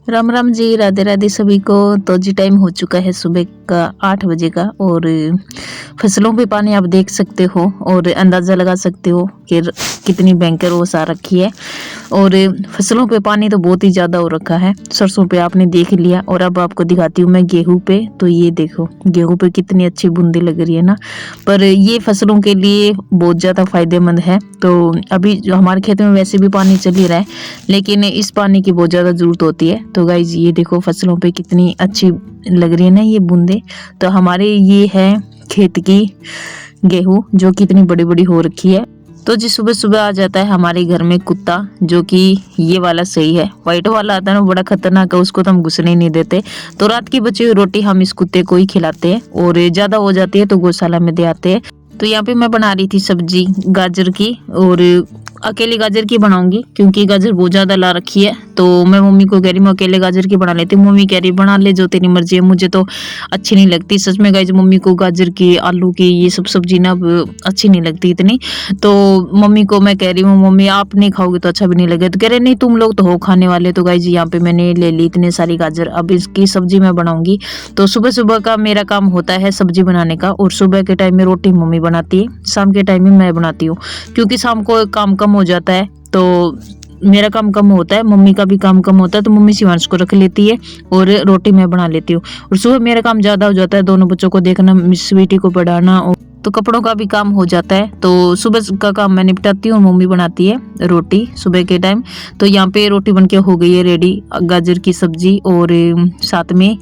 राम राम जी, राधे राधे सभी को। तो जी टाइम हो चुका है सुबह का 8 बजे का और फसलों पे पानी आप देख सकते हो और अंदाज़ा लगा सकते हो कि कितनी भयंकर ओस आ रखी है। और फसलों पे पानी तो बहुत ही ज़्यादा हो रखा है। सरसों पे आपने देख लिया और अब आपको दिखाती हूँ मैं गेहूं पे। तो ये देखो गेहूं पे कितनी अच्छी बूंदी लग रही है ना। पर ये फसलों के लिए बहुत ज़्यादा फायदेमंद है। तो अभी जो हमारे खेत में वैसे भी पानी चल ही रहा है, लेकिन इस पानी की बहुत ज़्यादा ज़रूरत होती है। तो गाइज ये देखो फसलों पे कितनी अच्छी लग रही है ना ये बूंदे। तो हमारे ये है खेत की गेहूं जो कितनी बड़ी बड़ी हो रखी है। तो जी सुबह सुबह आ जाता है हमारे घर में कुत्ता, जो कि ये वाला सही है, व्हाइट वाला आता है ना बड़ा खतरनाक है, उसको तो हम घुसने ही नहीं देते। तो रात की बची हुई रोटी हम इस कुत्ते को ही खिलाते हैं और ज्यादा हो जाती है तो गौशाला में दे आते हैं। तो यहाँ पे मैं बना रही थी सब्जी गाजर की और अकेली गाजर की बनाऊंगी क्योंकि गाजर बहुत ज्यादा ला रखी है। तो मैं मम्मी को कह रही मैं अकेले गाजर की बना लेती हूँ। मम्मी कह रही बना ले जो तेरी मर्जी है, मुझे तो अच्छी नहीं लगती। सच में गाइस मम्मी को गाजर की आलू की ये सब सब्जी ना अच्छी नहीं लगती इतनी। तो मम्मी को मैं कह रही हूँ मम्मी आप नहीं खाओगे तो अच्छा भी नहीं लगेगा। तो कह रहे नहीं तुम लोग तो हो खाने वाले। तो गाइस यहाँ पे मैंने ले ली इतनी सारी गाजर, अब इसकी सब्जी मैं बनाऊंगी। तो सुबह सुबह का मेरा काम होता है सब्जी बनाने का और सुबह के टाइम में रोटी मम्मी बनाती है, शाम के टाइम में मैं बनाती हूँ क्योंकि शाम को काम कम हो जाता है। तो मेरा काम कम होता है, मम्मी का भी काम कम होता है। तो मम्मी शिवांश को रख लेती है और रोटी मैं बना लेती हूँ। और सुबह मेरा काम ज्यादा हो जाता है, दोनों बच्चों को देखना, मिस स्वीटी को पढ़ाना और तो कपड़ों का भी काम हो जाता है। तो सुबह का काम मैं निपटाती हूँ और मम्मी बनाती है रोटी सुबह के टाइम। तो यहाँ पे रोटी बनके हो गई है रेडी, गाजर की सब्जी और साथ में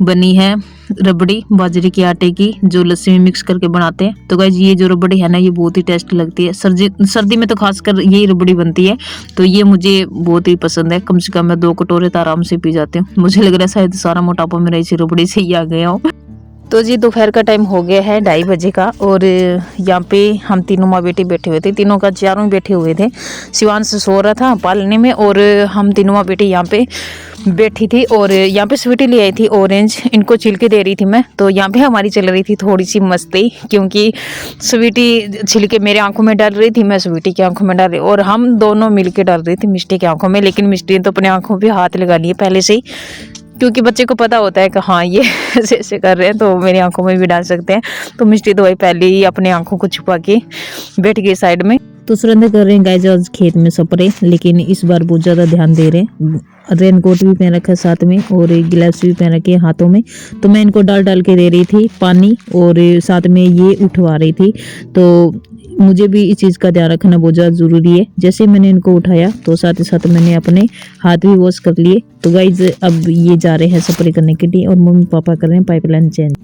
बनी है रबड़ी बाजरे के आटे की जो लस्सी में मिक्स करके बनाते हैं। तो गाइस ये जो रबड़ी है ना ये बहुत ही टेस्ट लगती है। सर्दी में तो खासकर यही रबड़ी बनती है। तो ये मुझे बहुत ही पसंद है, कम से कम मैं 2 कटोरे तो आराम से पी जाती हूँ। मुझे लग रहा है शायद सारा मोटापा मेरा इसी रबड़ी से ही आ गया हो। तो जी दोपहर का टाइम हो गया है 2:30 बजे का और यहाँ पे हम तीनों माँ बेटी बैठे हुए थे, तीनों का चारों बैठे हुए थे। शिवांश सो रहा था पालने में और हम तीनों माँ बेटी यहाँ पे बैठी थी। और यहाँ पे स्वीटी ले आई थी ऑरेंज, इनको छिलके दे रही थी मैं। तो यहाँ पे हमारी चल रही थी थोड़ी सी मस्ती क्योंकि स्वीटी छिलके मेरे आंखों में डाल रही थी, मैं स्वीटी की आंखों में डाल रही और हम दोनों मिलके डाल रही थी मिष्टी की आंखों में। लेकिन मिष्टी ने तो अपने आंखों पे हाथ लगा लिए पहले से ही क्योंकि बच्चे को पता होता है कि हाँ ये ऐसे ऐसे कर रहे हैं तो मेरी आंखों में भी डाल सकते हैं। तो मिष्टी तो वही पहले ही अपनी आंखों को छुपा के बैठ गई साइड में। तो सुरेंद्र कर रहे हैं गाइस आज खेत में सपरे, लेकिन इस बार बहुत ज़्यादा ध्यान दे रहे हैं। रेनकोट भी पहन रखा है साथ में और ग्लव्स भी पहन रखे हैं हाथों में। तो मैं इनको डाल डाल के दे रही थी पानी और साथ में ये उठवा रही थी। तो मुझे भी इस चीज़ का ध्यान रखना बहुत ज़्यादा ज़रूरी है। जैसे मैंने इनको उठाया तो साथ ही साथ मैंने अपने हाथ भी वॉश कर लिए। तो गाइज अब ये जा रहे हैं स्प्रे करने के लिए और मम्मी पापा कर रहे हैं पाइपलाइन चेंज।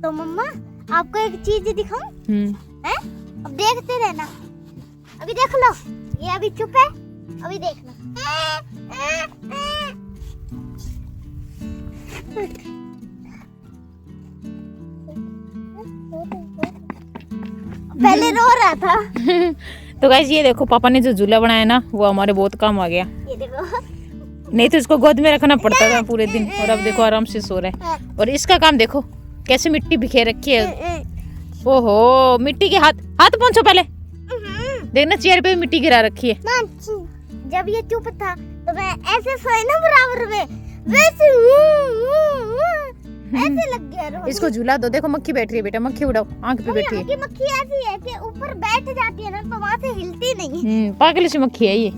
तो मम्मा आपको एक चीज दिखाऊं? हैं? अब देखते रहना, अभी देख लो, ये अभी चुप है, अभी देखना। पहले रो रहा था। तो गाइस ये देखो पापा ने जो झूला बनाया ना वो हमारे बहुत काम आ गया। ये देखो, नहीं तो इसको गोद में रखना पड़ता था पूरे दिन और अब देखो आराम से सो रहा है। और इसका काम देखो कैसे मिट्टी बिखेर रखी है। ओहो मिट्टी के हाथ पहुंचो पहले, देखना चेयर पे मिट्टी गिरा रखी है। जब ये चुप था तो मैं ऐसे सोई ना बराबर में, वैसे ऐसे लग गया रोने। इसको झूला दो, देखो मक्खी बैठ रही है बेटा, मक्खी उड़ाओ, आंख पे बैठी है। मक्खी ऐसी है कि ऊपर बैठ जाती है ना तो वहाँ से हिलती नहीं। पागल सी मक्खी है ये।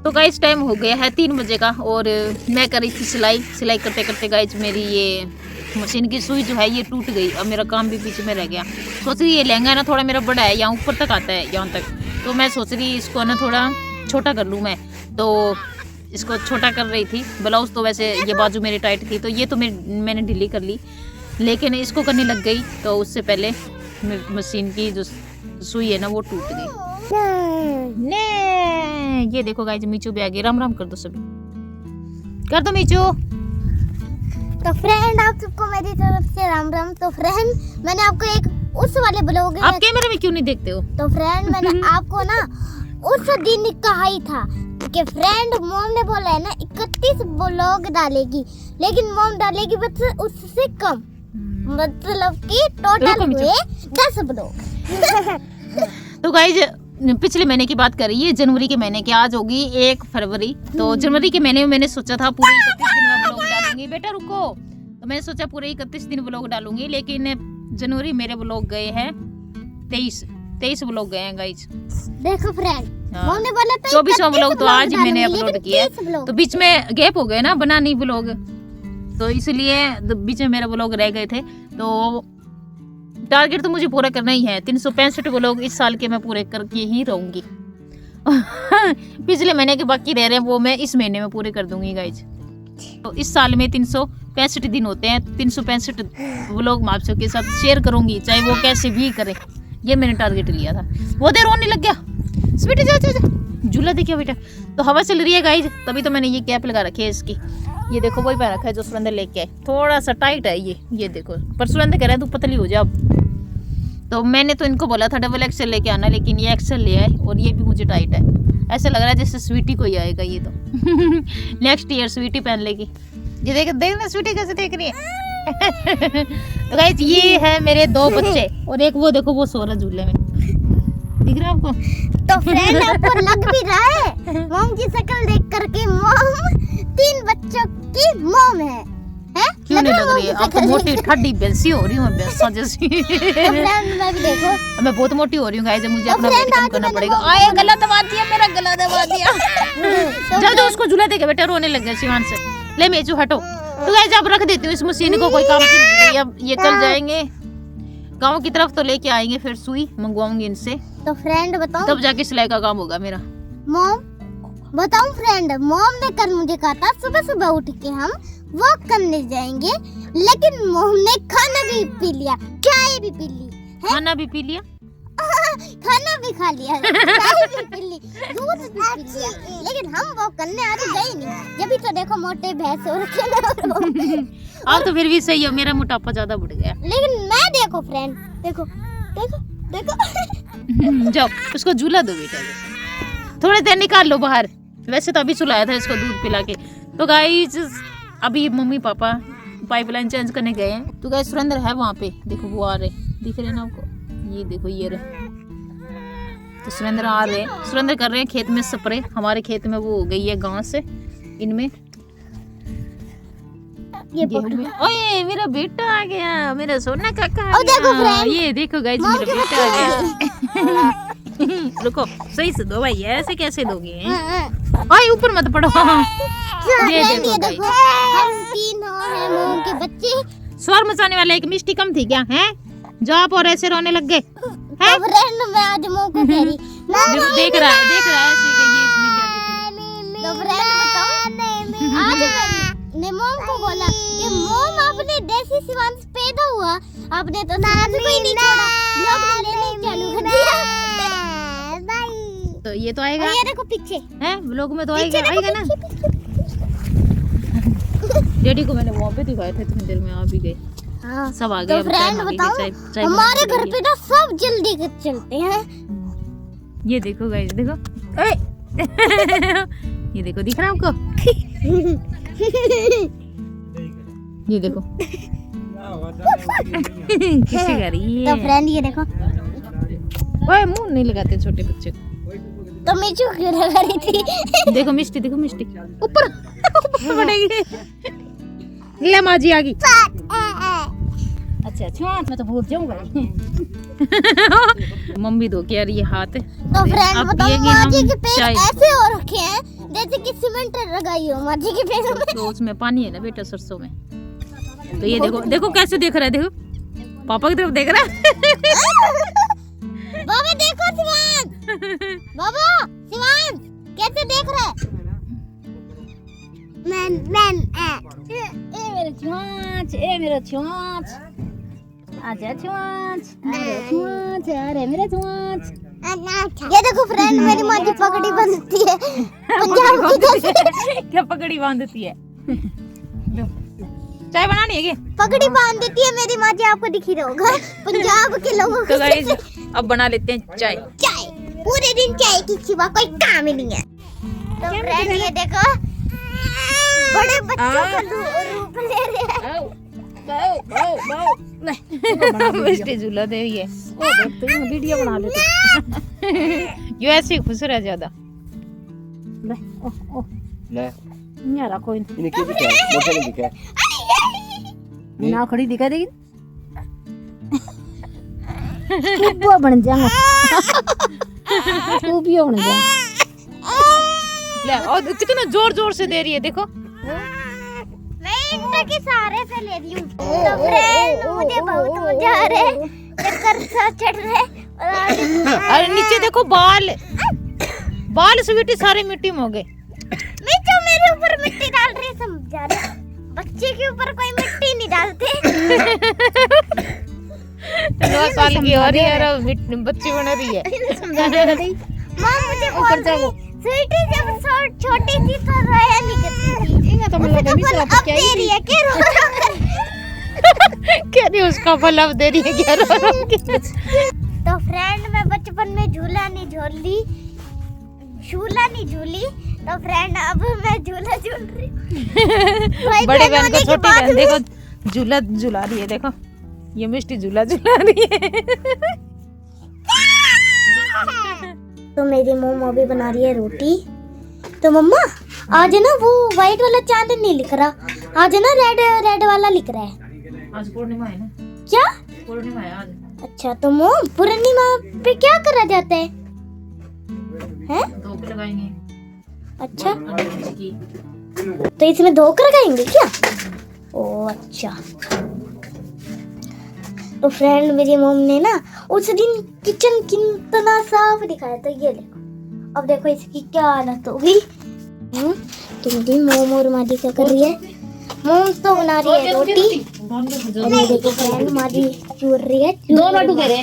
तो गाइस टाइम हो गया है 3 बजे का और मैं कर रही थी सिलाई करते करते गाइस मेरी ये मशीन की सुई जो है ये टूट गई। अब मेरा काम भी पीछे में रह गया। सोच रही ये लहंगा ना थोड़ा मेरा बड़ा है, यहाँ ऊपर तक आता है यहाँ तक। तो मैं सोच रही इसको ना थोड़ा छोटा कर लूँ मैं। तो इसको छोटा कर रही थी। ब्लाउज तो वैसे ये बाजू मेरी टाइट थी तो ये तो मैंने ढीली कर ली, लेकिन इसको करने लग गई तो उससे पहले मशीन की जो सुई है ना वो टूट गई। ने ये देखो गाइस मीचू भी आ गई। राम राम कर दो सभी, कर दो मीचू। तो फ्रेंड आप सबको मेरी तरफ से राम राम। तो फ्रेंड मैंने आपको एक उस वाले ब्लॉग, आप कैमरे में क्यों नहीं देखते हो? तो फ्रेंड मैंने आपको ना उस दिन कहा ही था कि फ्रेंड मॉम ने बोला है ना 31 ब्लॉग डालेगी, लेकिन मॉम डालेगी बस उससे कम, मतलब कि टोटल हुए 10 ब्लॉग। तो गाइस पिछले महीने की बात कर रही है, जनवरी के महीने की। आज होगी 1 फरवरी। तो जनवरी के महीने में मैंने सोचा था पूरे 31 दिन में ब्लॉग डालूंगी। बेटा रुको, तो मैंने सोचा पूरे 31 दिन ब्लॉग डालूंगी, लेकिन जनवरी मेरे ब्लॉग गए हैं 23 ब्लॉग गए हैं गाइज। देखो फ्रेंड, हाँ। मम्मी बोला था 24वां ब्लॉग तो आज ही मैंने डालूंगी, अपलोड लेकिन किया 30 ब्लॉग। तो बीच में गैप हो गए ना, बना नहीं ब्लॉग, तो इसलिए बीच में मेरे ब्लॉग रह गए थे। तो टारगेट तो मुझे पूरा करना ही है, 365 ब्लॉग इस साल के मैं पूरे करके ही रहूंगी। पिछले महीने के बाकी रह रहे हैं वो मैं इस महीने में पूरे कर दूंगी गाइज। तो इस साल में 365 दिन होते हैं, 365 व्लॉग मैं आप सबके साथ शेयर करूंगी, चाहे वो कैसे भी करें। ये मैंने टारगेट लिया था। वो देर रोने लग गया, स्वीटी जा जा जा, झूला देखिए बेटा। तो हवा चल रही है गाइज, तभी तो मैंने ये कैप लगा रखी है इसकी। ये देखो वही पहन रखा है जो सुरेंद्र लेके आए, थोड़ा सा टाइट है ये देखो। पर सुरेंद्र कह रहा है तू पतली हो जा अब। तो मैंने तो इनको बोला था डबल एक्सेल लेके आना, लेकिन ये एक्सेल ले आए और ये भी मुझे टाइट है। ऐसा लग रहा है जैसे स्वीटी को ही आएगा ये तो। नेक्स्ट ईयर स्वीटी पहन लेगी। ये देखना स्वीटी कैसे देख रही है। तो गाइस ये है मेरे 2 बच्चे, और एक वो देखो वो सो रहा झूले में, दिख रहा है आपको? तो फ्रेंड आपको लग भी रहा है मॉम की शक्ल देख करके मॉम 3 बच्चों की मॉम है? क्यों नहीं लग रही है? आप तो मोटी ठड्डी बेंसी हो रही हूँ, बेंसा जैसी। तो फ्रेंड मैं भी देखो, मैं बहुत मोटी हो रही हूँ गाइस, मुझे अपना friend, वेट कम आज करना मैंने पड़ेगा। वो- आए गला दबा दिया, मेरा गला दबा दिया। जाओ उसको झूला देके बेटा, रोने लग गया शिवान से। ले मेजू हटो। तो गाइस अब रख देती हूँ इस मशीन को, कोई काम की नहीं है। अब ये कल जाएंगे गाँव की तरफ तो लेके आएंगे, फिर सुई मंगवाऊंगी इनसे, तो फ्रेंड बताओ तब जाके सिलाई का काम होगा मेरा। मॉम, बताऊं फ्रेंड, मॉम ने कल मुझे कहा था सुबह सुबह उठ के हम वॉक करने जाएंगे, लेकिन मॉम ने खाना भी पी लिया, चाय भी पी ली है? खाना भी पी लिया, खाना भी खा लिया, चाय भी पी ली, दूध भी पी लिया, लेकिन हम वॉक करने आज गए नहीं। जब भी तो देखो मोटे भैंस हो रखे हैं। और तो फिर भी सही है, मेरा मोटापा ज्यादा बढ़ गया। लेकिन मैं देखो फ्रेंड, देखो देखो देखो। जाओ उसको झूला दो बेटा, थोड़ी देर निकाल लो बाहर। वैसे तो अभी सुलाया था इसको दूध पिला के। तो गाइस अभी मम्मी पापा पाइपलाइन चेंज करने गए हैं। तो गाइस सुरेंद्र है वहाँ पे, देखो वो आ रहे, दिख रहे ना आपको? ये देखो ये रहे। तो सुरेंद्र आ रहे हैं, सुरेंद्र कर रहे हैं खेत में स्प्रे। हमारे खेत में वो हो गई है घास, इनमें ये गेहूं में। ओए मेरा बेटा आ गया, मेरा सोना काका आ और देखो गया। friend, ये देखो गाइस मेरा बेटा आ गया। रुको सही से दो भाई, ऐसे कैसे दोगे? ओए ऊपर मत पड़ो। ये देखो ये गाइस, देखो हम 3 और हैं मॉम के बच्चे। स्वर मचाने वाला एक मिष्टी कम थी क्या है? जो आप और ऐसे रोने लग गए हैं? तो फ्रेंड मैं आज मॉम को कह रही देख रहा है ऐसे कि ये इसमें क्या देख रहा है। तो फ्रेंड बताओ, आज मैंने मॉम को बोला कि मॉम आपने देसी शिवांश पैदा हुआ, आपने तो साथ को ही नहीं छोड़ा, ब्लॉग में लेने चालू कर दिया। तो ये तो आएगा, और ये देखो पीछे, हैं व्लॉग में तो पीछे आएगा, देखो, आएगा ना। पीछे। डैडी को मैंने वहाँ पे दिखाया था, इतनी देर में आ भी गए, हाँ सब आ गए। तो अब चाय फ्रेंड मांगेंगे, बताओ, चाय हमारे बनाने घर के पे ना सब जल्दी कर चलते हैं। लिए। ये देखो गाइस, देखो ये देखो, दिख रहा है आपको? ये देखो किसी कर रही तो है। फ्रेंड ये देखो, ओए मुंह नहीं लगाते छोटे बच्चे को। तो मैं चुप क्यों लगा रही थी? देखो मिष्टी, देखो मिष्टी ऊपर पड़ेगी। ले माँ जी आ गई। अच्छा अच्छा, मैं तो भूल जाऊंगा। मम्मी धो के आ रही है हाथ। तो फ्रेंड अब बताओ, पिएंगे माँ जी हम के पैर चाय। ऐसे हो रखे हैं जैसे कि सीमेंट लगाई हो माँ जी के पैरों में। तो उसमें पानी है ना बेटा, सरसों में। तो ये देखो, देखो कैसे देख रहा है, देखो पापा की तरफ देख रहा है। बाबा देखो शिवांश, बाबा शिवांश कैसे देख रहा है? ए मेरा छुआंच, ए मेरा छुआंच, आजा छुआंच, मेरा छुआंच, अरे मेरा छुआंच। ये देखो फ्रेंड, मेरी माँ जी पगड़ी बांधती है पंजाब की जैसे। क्या पगड़ी बांधती है? चाय बनानी है क्या? पगड़ी बांध देती है मेरी माँ जी, आपको दिख ही रहा होगा पंजाब के लोगों तो को। गाइस अब बना लेते हैं चाय। चाय, पूरे दिन चाय के सिवा कोई काम ही नहीं है। तो फ्रेंड ये देखो, बड़े बच्चों का रूप ले रहे हैं। मिष्टी झूला दे, ये वीडियो बना लेते। यो ऐसे ही खुश रह ज्यादा। ले ओ ओ ले यहाँ रखो इन इन्हें क्या दिखा है? मोटा नहीं दिखा है। ना खड़ी दिखा देगी खूब बन जाएगा खूब ही बन जाएगा। ले और कितना जोर जोर से दे रही है देखो। मैं इंटर के सहारे से ले रही हूँ। तो फ्रेंड मुझे बहुत मजा आ रहा है, चक्कर सा चढ़ रहा है। अरे नीचे देखो बाल बाल स्वीटी सारे मिट्टी में हो गए। मिट्टी मेरे ऊपर मिट्टी डाल रही है, समझा रहे? बच्चे के ऊपर कोई मिट्टी नहीं डालते। 9 साल की हो रही है और बच्ची बन रही है। माँ मुझे बोल रही स्वीटी जब छोटी थी तो रोया नहीं करती थी। तो उसे तो बोला, अब दे रही है क्या रो रो कर। कह रही उसका फल अब दे रही है क्या रो रो के। तो फ्रेंड मैं बचपन में झूला नहीं झूली, तो फ्रेंड अब मैं झूला झूल रही हूँ। बड़े बहन को छोटी बहन देखो झूला झूला रही है। देखो ये मिष्टी झूला झूला रही है। तो मेरी मम्मा अभी बना रही है रोटी। तो मम्मा आज ना वो व्हाइट वाला चांद नहीं लिख रहा, आज ना रेड वाला लिख रहा है। आज पूर्णिमा है ना? क्या पूर्णिमा है आज। अच्छा तो मम्मा पूर्णिमा पे क्या करा जाता है? हैं? धूप लगाएंगे। अच्छा की तो इसमें धोकर लगाएंगे क्या? ओ अच्छा। तो फ्रेंड मेरी मॉम ने ना उस दिन किचन कितना साफ दिखाया था, ये देखो। अब देखो इसकी क्या हालत हो गई। तो मेरी मॉम और माजी क्या कर रही है? मॉम तो बना रही है रोटी और ये देखो फ्रेंड माजी चूर रही है। दो लड्डू दे रहे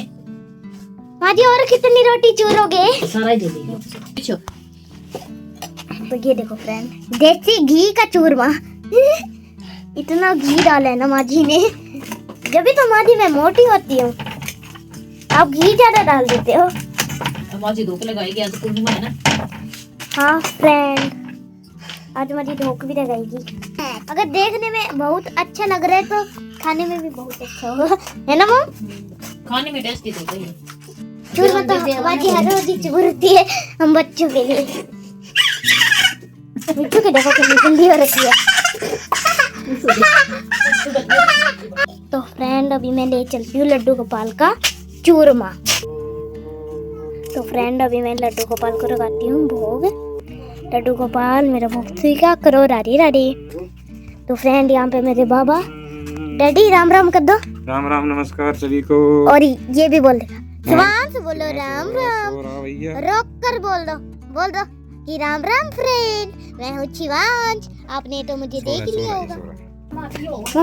माजी और कितनी रोटी चूरोगे? सारा ही दे दीजिए। तो ये देखो फ्रेंड देसी घी का चूरमा। इतना घी डाला है ना माजी ने, जब भी तो माजी मैं मोटी होती हूँ, आप घी ज्यादा डाल देते हो। माजी धूप लगाएगी, आज पूर्णिमा है ना। हाँ फ्रेंड आज माजी धूप भी लगाएगी। अगर देखने में बहुत अच्छा लग रहा है तो खाने में भी बहुत अच्छा होगा, है ना मम? खाने में टेस्टी तो है। चूरमा तो माजी हर रोज ही चूरती है हम बच्चों के लिए। मिट्टू के देखो कितनी ठंडी हो रखी है। तो फ्रेंड अभी मैं ले चलती हूँ लड्डू गोपाल का चूरमा। तो फ्रेंड अभी मैं लड्डू गोपाल को लगाती हूँ भोग। लड्डू गोपाल मेरा भोग स्वीकार करो, रारी रारी। तो फ्रेंड यहाँ पे मेरे बाबा डैडी राम राम कर दो। राम राम नमस्कार सभी को। और ये भी बोल देगा स्वान से बोलो राम राम, भैया रोक कर बोल दो कि राम राम फ्रेंड, मैं हूँ शिवांश, आपने तो मुझे देख लिया होगा।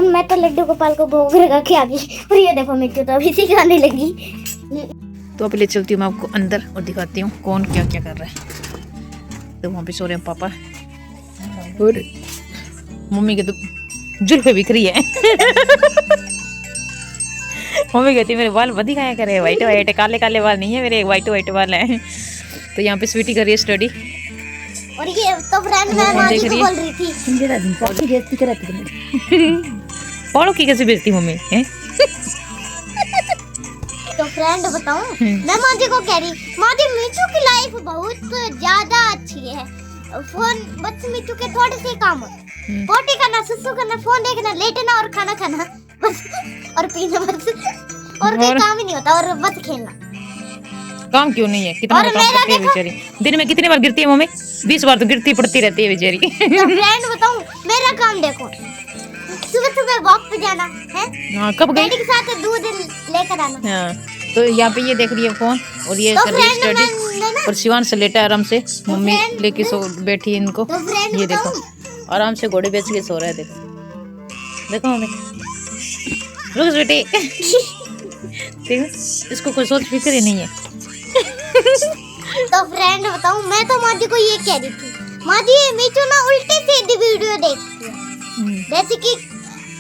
मैं तो लड्डू गोपाल को भोग लगा के आ गई और ये देखो मिट्टू तो अभी सिखाने लगी। तो अभी ले चलती हूँ मैं आपको अंदर और दिखाती हूँ कौन क्या क्या कर रहा है। तो वहाँ पे सो रहे हैं पापा और मम्मी के तो जुल्फे बिक रही है। मम्मी कहती है मेरे बाल बदी खाया करे, वाइट वाइट काले काले बाल नहीं है मेरे, वाइट वाइट बाल हैं। तो यहाँ पे स्वीटी कर रही है स्टडी। और ये तो फ्रेंड मैं माजी को बोल रही थी पढ़ो की कैसे बेचती मम्मी है। तो फ्रेंड बताऊं मैं माजी को कह रही, माजी मीठू की लाइफ बहुत ज्यादा अच्छी है। फोन बस मीठू के थोड़े से काम होते, पोटी करना, सुसु करना, फोन देखना, लेटना और खाना खाना बस, और पीना बस, और कोई काम ही नहीं होता, और बस खेलना। काम क्यों नहीं है, कितना काम करती है बेचारी। दिन में कितनी बार गिरती है मम्मी? 20 बार तो गिरती पड़ती रहती है बेचारी। तो फ्रेंड बताऊं मेरा काम देखो, सुबह सुबह वॉक पे जाना है। हाँ कब गई? डैडी के साथ दूध लेकर आना। हाँ तो यहाँ पे ये देख रही है फोन और ये कर रही है स्टडी, और शिवान से लेटा है आराम से, मम्मी लेके सो बैठी है इनको। ये देखो आराम से घोड़े बेच के सो रहा है। देखो देखो मम्मी, रुक बेटी। देखो इसको कोई सोच फिक्र ही नहीं है। तो फ्रेंड बताऊं मैं तो माजी को ये कह रही थी, माजी मीठू ना उल्टी सीधी वीडियो देखती है, जैसे कि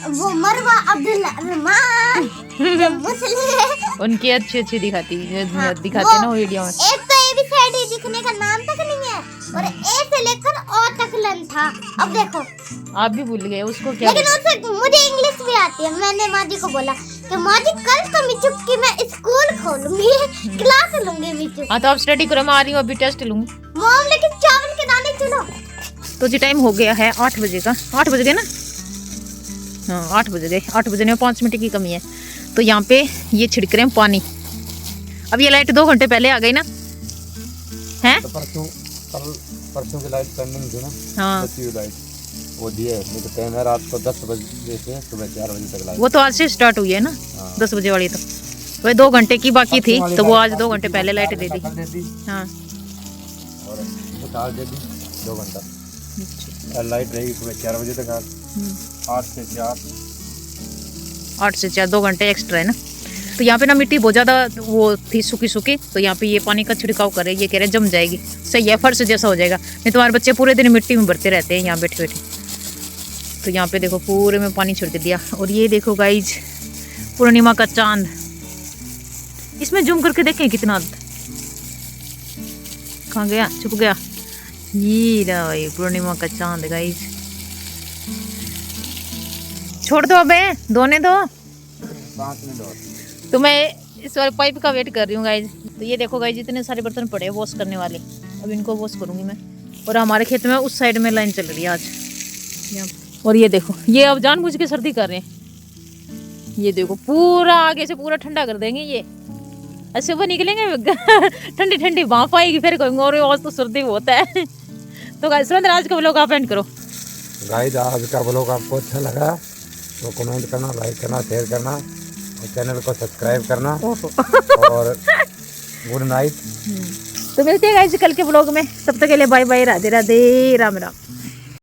वो मरवा अब्दुल्ला रहमान जो मुस्लिम है उनकी अच्छी अच्छी दिखाती हाँ, दिखाते ना वो वीडियो में। एक तो ए बी सी डी दिखने का नाम तक नहीं है, और ए से लेकर ओ तक लन था। अब देखो आप भी भूल गए उसको क्या। लेकिन उससे मुझे इंग्लिश भी आती है। मैंने माजी को बोला कि माजी कल तो मिचुक की मैं स्कूल खोलूंगी क्लास लूंगी मीठू। हाँ तो आप स्टडी करो, मैं आ रही हूँ अभी टेस्ट लूंगी। मॉम लेकिन चावल के दाने चलो। तो जी टाइम हो गया है 8 बजे का। 8 बज गए ना? हाँ 8 बज गए। 8 बजने में 5 मिनट की कमी है। तो यहाँ पे ये छिड़क रहे हैं पानी। अब ये लाइट 2 घंटे पहले आ गई ना है? तो परसों की लाइट पेंडिंग थी ना। हाँ बची हुई लाइट वो दिए, नहीं तो टाइम है रात को 10 बजे से सुबह 4 बजे तक लाइट। वो तो आज से स्टार्ट हुई है ना, हाँ। 10 बजे वाली। तो वह 2 घंटे की बाकी थी, तो वो आज 2 घंटे पहले लाइट दे दी। हाँ और तो चार्ज दे दी 2 घंटा। लाइट रहेगी सुबह 4 बजे तक। 8 से 4 8 से 4 2 घंटे एक्स्ट्रा है ना। तो यहाँ पे ना मिट्टी बहुत ज़्यादा वो थी सूखी सूखी, तो यहाँ पे ये पानी का छिड़काव करे, ये कह रहे जम जाएगी। सही है, फर्श जैसा हो जाएगा। नहीं तुम्हारे बच्चे पूरे दिन मिट्टी में भरते रहते हैं यहाँ बैठे बैठे। तो यहाँ पे देखो पूरे में पानी छिड़क दिया। और ये देखो गाइज पूर्णिमा का चांद, इसमें जूम करके देखें कितना। कहाँ गया? छुप गया। ये रहा भाई पूर्णिमा का चांद गाइज। छोड़ दो अबे, धोने दो। 5 मिनट और। तो मैं इस वाले पाइप का वेट कर रही हूँ गाइज। तो ये देखो गाइज इतने सारे बर्तन पड़े हैं वॉश करने वाले, अब इनको वॉश करूँगी मैं। और हमारे खेत में उस साइड में लाइन चल रही है आज यहाँ। और ये देखो ये अब जानबूझ के सर्दी कर रहे हैं। ये देखो पूरा आगे से पूरा ठंडा कर देंगे ये, ऐसे वो निकलेंगे ठंडी ठंडी भाप आएगी, फिर कहेंगे और आज तो सर्दी बहुत है। तो गाइस आज का व्लॉग आप एंड करो। गाइस आज का व्लॉग आपको अच्छा लगा तो कमेंट करना, लाइक करना, शेयर करना और चैनल को सब्सक्राइब करना। और गुड नाइट। तो मिलते हैं गाइस कल के व्लॉग में, तब तक के लिए बाय बाय, राधे राधे, राम राम।